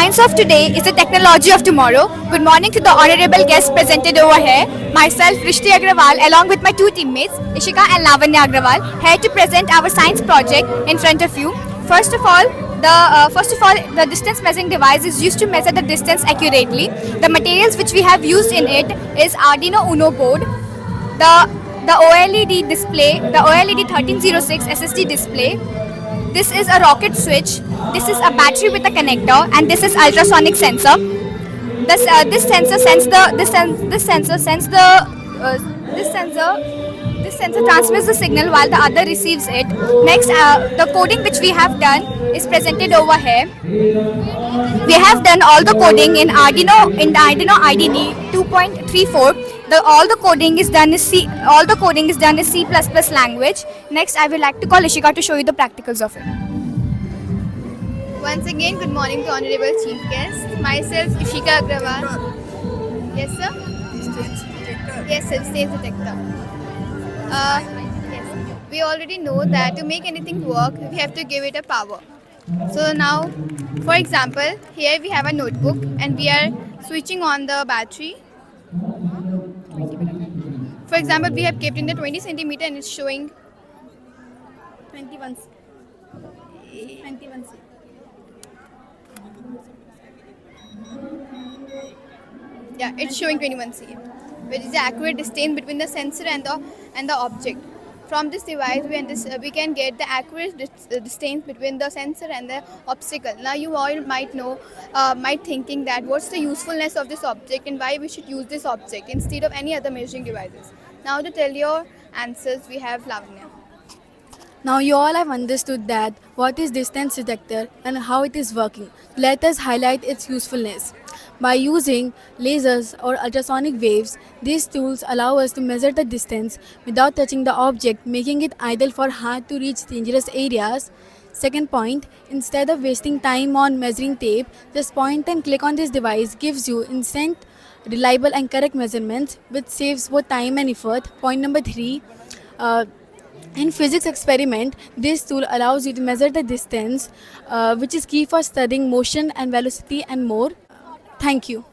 science of today is the technology of tomorrow. Good morning to the honorable guests presented over here. Myself, Rishti Agrawal, along with my two teammates, Ishika and Lavanya Agrawal, here to present our science project in front of you. First of all, the distance measuring device is used to measure the distance accurately. The materials which we have used in it is Arduino Uno board, the OLED display, the OLED 1306 SSD display. This is a rocket switch. This is a battery with a connector, and this is ultrasonic sensor. This sensor sends the this sensor sends the this sensor transmits the signal while the other receives it. Next, the coding which we have done is presented over here. We have done all the coding in Arduino IDE 2.34. All the coding is done in C. All the coding is done in C++ language. Next, I would like to call Ishika to show you the practicals of it. Once again, good morning to honorable chief guest. Myself, Ishika Agrawal. Yes, sir. Yes, sir. Distance detector. Yes. We already know that to make anything work, we have to give it a power. So now, for example, here we have a notebook and we are switching on the battery. For example, we have kept in the 20 centimeter and it's showing 21. Yeah, it's showing 21 cm, which is the accurate distance between the sensor and the object. From this device, we can get the accurate distance between the sensor and the obstacle. Now, you all might thinking that what's the usefulness of this object and why we should use this object instead of any other measuring devices. Now, to tell your answers, we have Lavanya. Now you all have understood that what is distance detector and how it is working. Let us highlight its usefulness. By using lasers or ultrasonic waves, these tools allow us to measure the distance without touching the object, making it ideal for hard to reach dangerous areas. Second point, instead of wasting time on measuring tape, just point and click on this device gives you instant, reliable and correct measurements, which saves both time and effort. Point number 3, in physics experiment, this tool allows you to measure the distance, which is key for studying motion and velocity and more. Thank you.